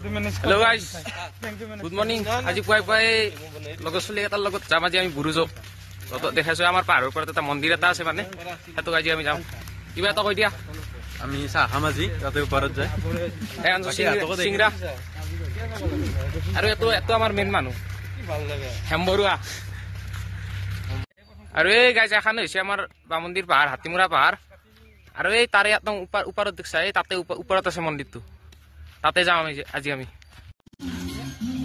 Hello guys, good morning. আজি পুৱাই পুৱাই লগৰ ছোৱালী এটাৰ লগত যাম। আজি আমি বুৰুজো দেখাইছো আমাৰ পাহাৰৰ ওপৰত এটা মন্দিৰ এটা আছে, মানে সেইটো আজি আমি যাম। কিবা এটা কৈ দিয়া। আমি চাহ খাম আজি তাতে ওপৰত যায় চিংৰা আৰু এইটো আমাৰ মেইন মানুহ হেমবৰুৱা। আৰু এই গাইজ এখন হৈছে আমাৰ বামন্দিৰ পাহাৰ, হাতীমুৰা পাহাৰ। আৰু এই তাৰে একদম ওপৰত দেখছা, এই তাতে ওপৰত আছে মন্দিৰটো, তাতে যাম আমি আজি। আমি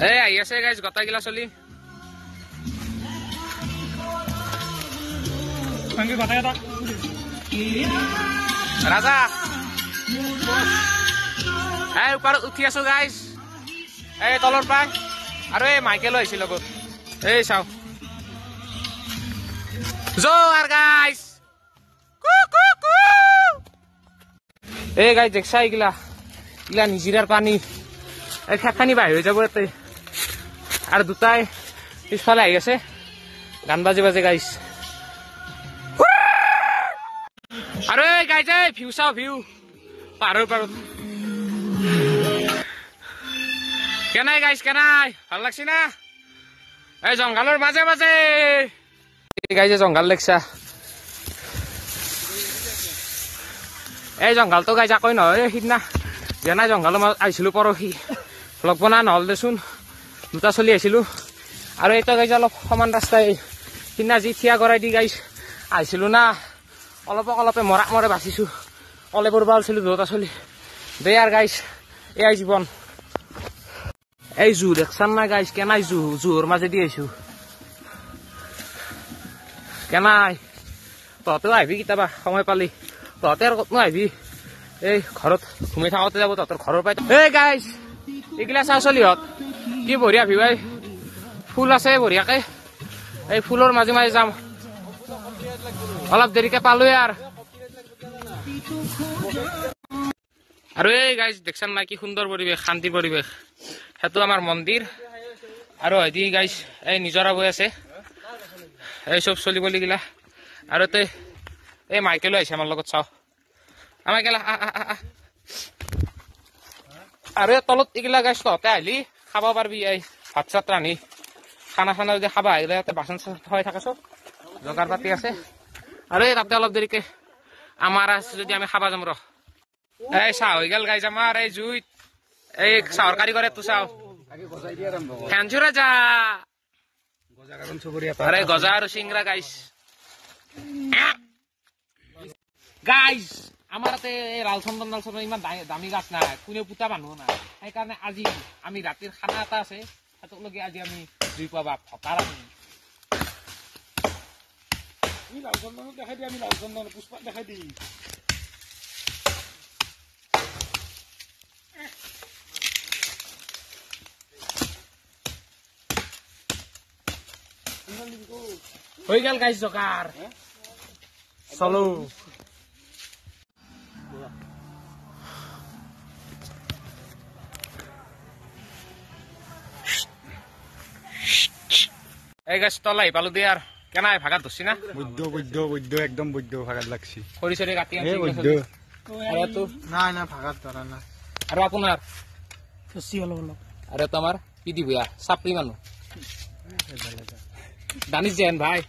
এই আহি আছে গাইজ গোটাইগিলা চলি। ৰাজা এই ওপৰত উঠি আছো গাইজ, এই তলৰ পাই। আৰু এই মাইকেলো আহিছে লগত, এই চাও জোৰ গাইজ। এই গাইজ দেখছা এইগিলা নিজিৰাৰ পানী, এই খেখানি বাহিৰ হৈ যাব ইয়াতে। আৰু দুটাই পিছফালে আহি আছে গান বাজি বাজি গাইজ। আৰু এই গাইজ এই ভিউ চাও, ভিউ পাহাৰৰ পাৰত কেনাই গাইজ, কেনাই ভাল লাগছে না? এই জংঘালৰ মাজে মাজে গাইজে জংঘাল দেখছা, এই জংঘালটো গাইজ আকৌ নহয়। সিদিনা যেনাই জংঘালৰ মাজত আহিছিলো পৰহি, লগ বনা নহ'ল দেচোন, দুটা চলি আহিছিলো। আৰু এইটো গাইজ অলপ সমান ৰাস্তাই, সিদিনা যি থিয়া কৰাই দি গাইজ আহিছিলো না, অলপে মৰে বাচিছো, কলে পৰবা আছিলো দুটা চলি। দে আৰু গাইজ এয়াই জীৱন। এই জুহ দেখছান না গাইজ, কেনাই জুহৰ মাজেদি আহিছো। কেনাই তহঁতেও আহিবি কেতিয়াবা সময় পালি, তহঁতে আৰু ক'তনো আহিবি, এই ঘৰত ঘুমি থাকোতে যাব তহঁতৰ ঘৰৰ পৰাই। এই গাইজ এইগিলা চাও চলিহঁত কি বঢ়িয়া ভিউ, ফুল আছে বঢ়িয়াকে, এই ফুলৰ মাজে মাজে যাম। অলপ দেৰিকে পালো আৰু এই গাইজ দেখছান নাই কি সুন্দৰ পৰিৱেশ, শান্তিৰ পৰিৱেশ। সেইটো আমাৰ মন্দিৰ। আৰু হয়তো গাইজ এই নিজৰা বৈ আছে, এই চব চলি পলি গিলা। আৰু এই মাইকেলো আহিছে আমাৰ লগত, চাও আমাৰ গেলা। আৰু এই তলত এইগিলা গাইজ তহঁতে আহিলি খাব পাৰিবি, এই ভাত চাত ৰান্ধি খানা যদি খাবা আহিলে ইয়াতে বাচন চাচন থৈ থাকে, চব জোগাৰ পাতি আছে। আৰু এই তাতে অলপ দেৰিকে আমাৰ আছে যদি আমি খাবা যাম। এই চাহ হৈ গেল গাইজ আমাৰ, এই জুইত এই চাহৰ কাৰিকৰ তো চাও ফেঞ্চুৰে যা গজা আৰু চিংৰা গাইজ। গাইজ আমাৰ ইয়াতে এই লালচন্দন ইমান দামী গাছ নাই, কোনেও পুতা মানুহ নাই, সেইকাৰণে আজি আমি ৰাতিৰ খানা এটা আছে, সেইটোক লগে আজি আমি জুই পাবা ভকাৰ। আমি লালচন্দনক দেখাই দিই, আমি লালচন্দন পুষ্পাক দেখাই দিই। হৈ গেল গাইজ জোগাৰ, চলো। এই গাছ তল আহি পালো দে। আৰু কেনাই ভাগাত ধৰছি না? বৈদ্য একদম বৈদ্য ভাগাত লাগছি। খৰি চৰি কাটি এই বৈদ্য না ভাগাত ধৰা না। আৰু আপোনাৰ আৰু তোমাৰ কি দিব চাপৰি মানুহ দানিশ জেন ভাই।